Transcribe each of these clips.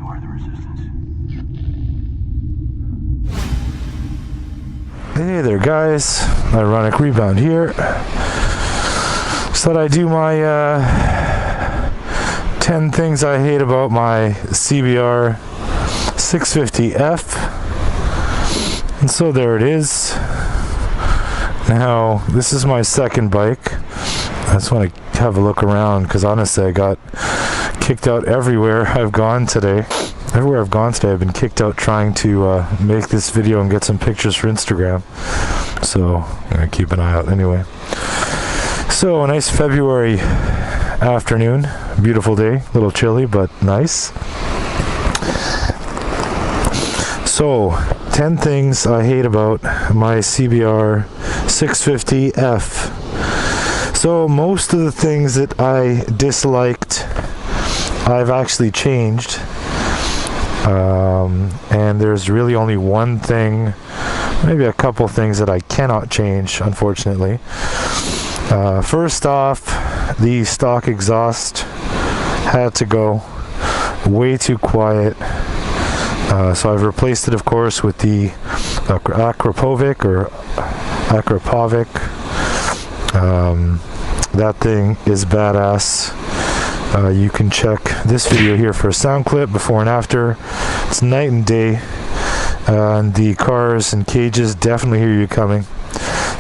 You are the resistance. Hey there guys, Ironic Rebound here. So I do my 10 things I hate about my CBR650F. And so there it is. Now, this is my second bike. I just want to have a look around because honestly I got kicked out everywhere I've gone today. Everywhere I've gone today I've been kicked out trying to make this video and get some pictures for Instagram. So I'm going to keep an eye out anyway. So a nice February afternoon. Beautiful day. A little chilly but nice. So 10 things I hate about my CBR650F. So most of the things that I disliked I've actually changed. And there's really only one thing, maybe a couple things that I cannot change, unfortunately. First off, the stock exhaust had to go. Way too quiet. So I've replaced it, of course, with the Akrapovic or Akrapovic. That thing is badass. You can check this video here for a sound clip before and after. It's night and day, and the cars and cages definitely hear you coming.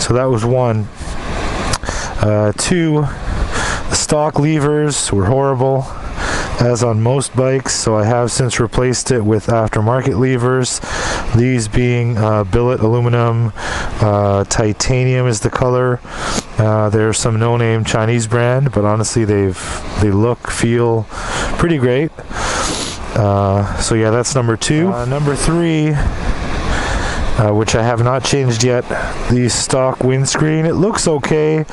So that was one. Two, the stock levers were horrible, as on most bikes, so I have since replaced it with aftermarket levers. These being billet aluminum, titanium is the color. They're some no-name Chinese brand, but honestly they look, feel pretty great. So yeah, that's number two. Number three, which I have not changed yet, the stock windscreen. It looks okay,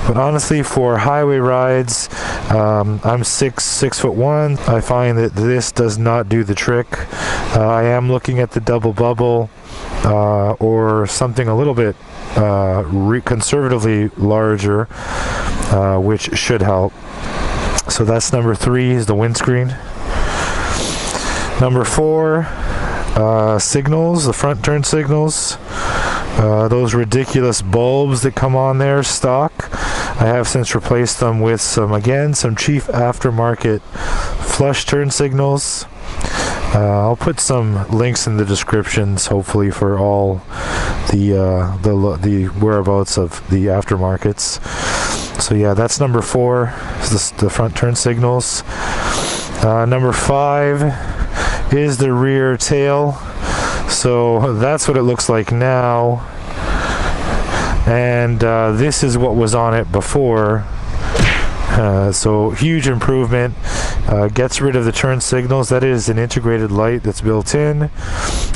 but honestly for highway rides, I'm 6'1". I find that this does not do the trick. I am looking at the double bubble or something a little bit conservatively larger, which should help. So that's number three, is the windscreen. Number four, signals, the front turn signals. Those ridiculous bulbs that come on there stock. I have since replaced them with some cheap aftermarket flush turn signals. I'll put some links in the descriptions, hopefully, for all the whereabouts of the aftermarkets. So yeah, that's number four, is the front turn signals. Number five is the rear tail. So that's what it looks like now, and this is what was on it before. So huge improvement. Gets rid of the turn signals. That is an integrated light that's built in.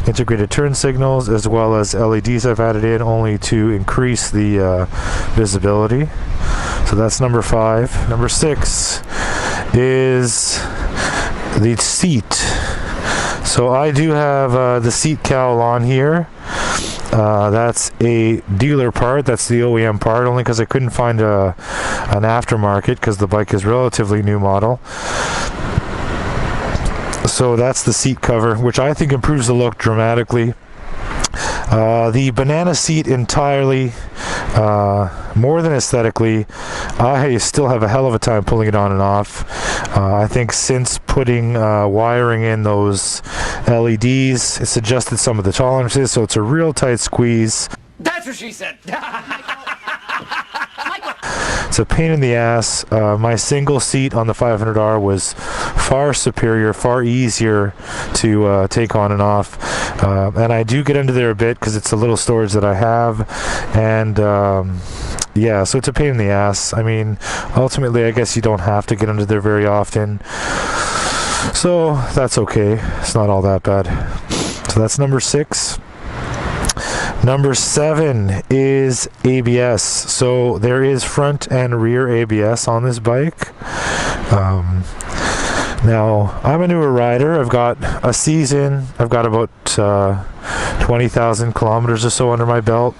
Integrated turn signals, as well as LEDs I've added in only to increase the visibility. So that's number five. Number six is the seat. So I do have the seat cowl on here. That's a dealer part. That's the OEM part, only because I couldn't find an aftermarket because the bike is relatively new model. So that's the seat cover, which I think improves the look dramatically. The banana seat entirely, more than aesthetically, I still have a hell of a time pulling it on and off. I think since putting wiring in those LEDs, it's adjusted some of the tolerances, so it's a real tight squeeze. That's what she said. It's a pain in the ass. My single seat on the 500R was far superior, far easier to take on and off. And I do get under there a bit because it's a little storage that I have. And yeah, so it's a pain in the ass. I mean, ultimately, I guess you don't have to get under there very often. So that's okay. It's not all that bad. So that's number six. Number seven is ABS. So there is front and rear ABS on this bike. Now, I'm a newer rider. I've got a season. I've got about 20,000 kilometers or so under my belt.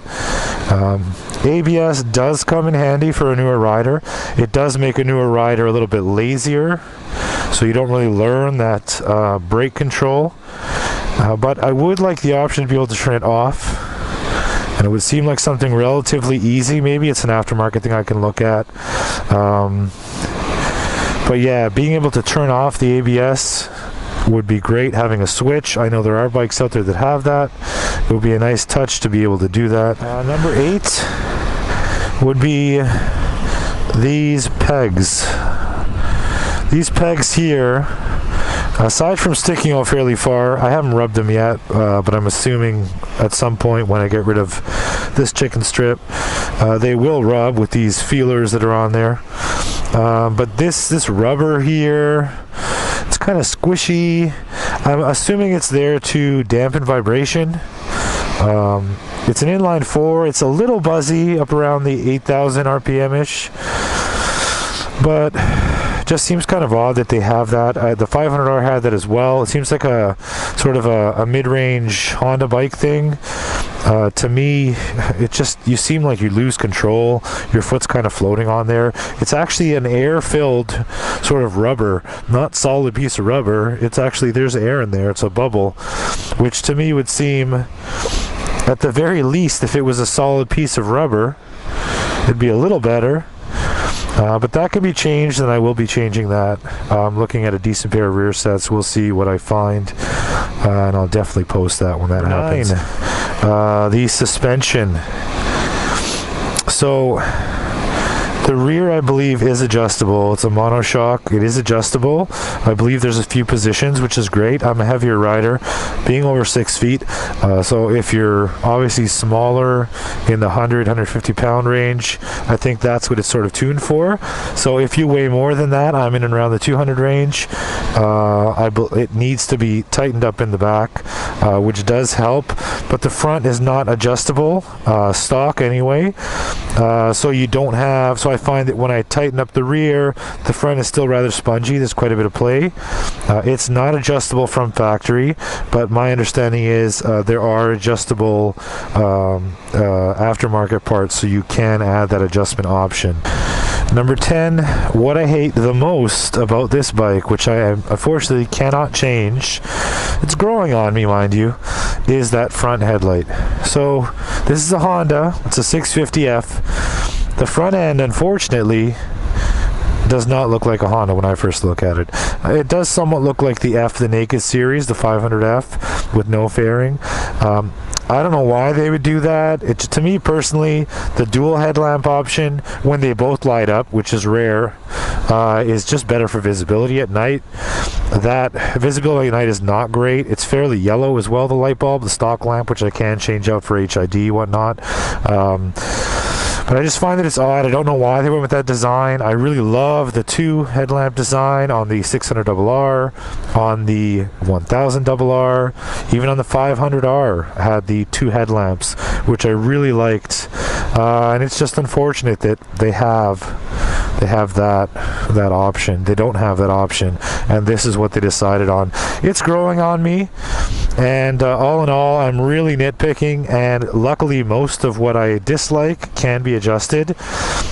ABS does come in handy for a newer rider. It does make a newer rider a little bit lazier. so you don't really learn that brake control. But I would like the option to be able to turn it off, and it would seem like something relatively easy. Maybe it's an aftermarket thing I can look at. But yeah, being able to turn off the ABS would be great. Having a switch, I know there are bikes out there that have that. It would be a nice touch to be able to do that. Number 8 would be these pegs. These pegs here, aside from sticking out fairly far, I haven't rubbed them yet, but I'm assuming at some point when I get rid of this chicken strip, they will rub with these feelers that are on there. But this rubber here, it's kind of squishy. I'm assuming it's there to dampen vibration. It's an inline 4. It's a little buzzy up around the 8,000 RPM-ish, but just seems kind of odd that they have that. The 500R had that as well. It seems like a sort of a mid-range Honda bike thing. To me, it just, you seem like you lose control. Your foot's kind of floating on there. It's actually an air-filled sort of rubber, not solid piece of rubber. It's actually, there's air in there. It's a bubble, which to me would seem, at the very least, if it was a solid piece of rubber, it'd be a little better. But that can be changed, and I will be changing that. I'm looking at a decent pair of rear sets. We'll see what I find, and I'll definitely post that when that happens. The suspension. So the rear, I believe, is adjustable. It's a monoshock. It is adjustable. I believe there's a few positions, which is great. I'm a heavier rider, being over 6 feet. So if you're obviously smaller in the 150 pound range, I think that's what it's sort of tuned for. So if you weigh more than that, I'm in and around the 200 range. It needs to be tightened up in the back, which does help. But the front is not adjustable, stock anyway. So you don't have, so I find that when I tighten up the rear, the front is still rather spongy. There's quite a bit of play. It's not adjustable from factory, but my understanding is there are adjustable aftermarket parts, so you can add that adjustment option. Number 10, what I hate the most about this bike, which I unfortunately cannot change, it's growing on me, mind you, is that front headlight. So this is a Honda, it's a 650F. The front end, unfortunately, does not look like a Honda when I first look at it. It does somewhat look like the F, the Naked series, the 500F with no fairing. I don't know why they would do that. To me personally, the dual headlamp option, when they both light up, which is rare, is just better for visibility at night. That visibility at night is not great. It's fairly yellow as well, the light bulb, the stock lamp, which I can change out for HID, whatnot. But I just find that it's odd. I don't know why they went with that design. I really love the 2 headlamp design on the 600RR, on the 1000RR, even on the 500R had the 2 headlamps, which I really liked. And it's just unfortunate that they have that option. They don't have that option, and this is what they decided on. It's growing on me, and all in all, I'm really nitpicking, and luckily most of what I dislike can be adjusted.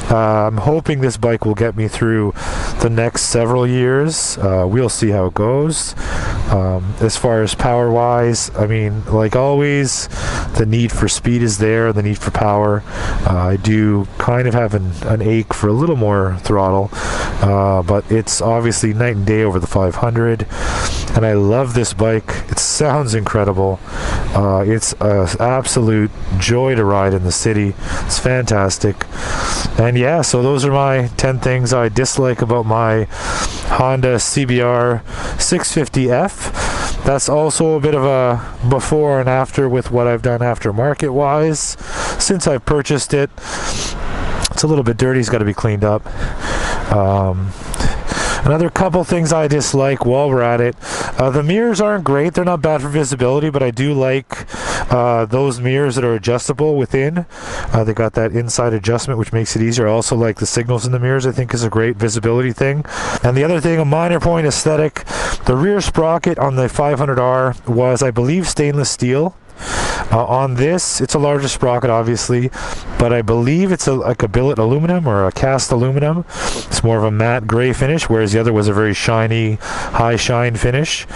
I'm hoping this bike will get me through the next several years. We'll see how it goes. As far as power wise, I mean, like always, the need for speed is there, the need for power. I do kind of have an ache for a little more throttle, but it's obviously night and day over the 500, and I love this bike. It sounds incredible. It's an absolute joy to ride in the city. It's fantastic. And yeah, so those are my 10 things I dislike about my Honda CBR650F. That's also a bit of a before and after with what I've done aftermarket wise since I've purchased it. It's a little bit dirty, it's got to be cleaned up. Another couple things I dislike while we're at it. The mirrors aren't great. They're not bad for visibility, but I do like those mirrors that are adjustable within. They got that inside adjustment, which makes it easier. I also like the signals in the mirrors. I think is a great visibility thing. And the other thing, a minor point, aesthetic. The rear sprocket on the 500R was, I believe, stainless steel. On this, it's a larger sprocket, obviously, but I believe it's like a billet aluminum or a cast aluminum. It's more of a matte gray finish, whereas the other was a very shiny, high shine finish.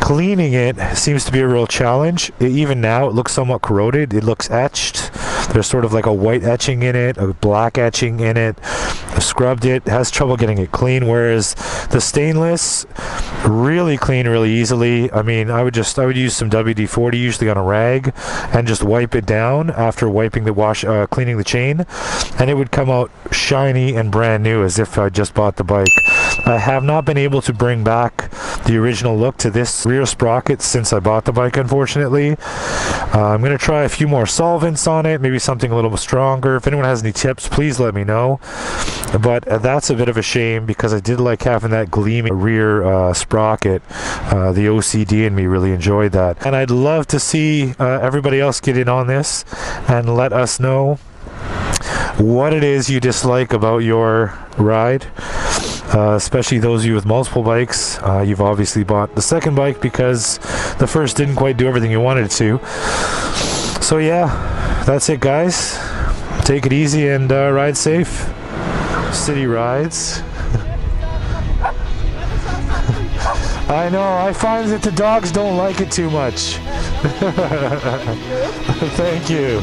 Cleaning it seems to be a real challenge. Even now, it looks somewhat corroded. It looks etched. There's sort of like a white etching in it, a black etching in it. I scrubbed it, has trouble getting it clean, whereas the stainless really clean really easily. I mean, I would use some WD-40 usually on a rag and just wipe it down after wiping the cleaning the chain, and it would come out shiny and brand new as if I just bought the bike. I have not been able to bring back the original look to this rear sprocket since I bought the bike, unfortunately. I'm going to try a few more solvents on it, maybe something a little stronger. If anyone has any tips, please let me know. But that's a bit of a shame because I did like having that gleaming rear sprocket. The OCD in me really enjoyed that. And I'd love to see everybody else get in on this and let us know what it is you dislike about your ride. Especially those of you with multiple bikes. You've obviously bought the second bike because the first didn't quite do everything you wanted it to. So yeah, that's it, guys. Take it easy and ride safe. City rides. I know, I find that the dogs don't like it too much. Thank you.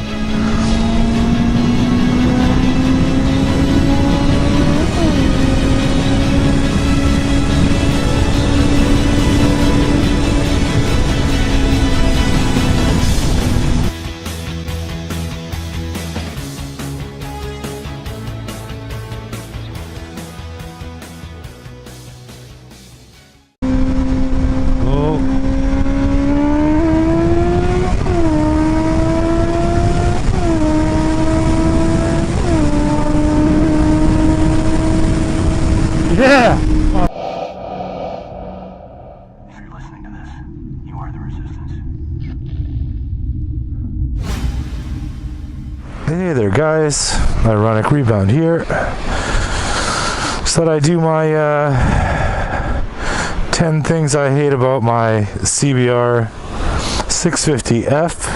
Yeah! If you're listening to this, you are the resistance. Hey there, guys. Ironic Rebound here. So I do my 10 things I hate about my CBR650F.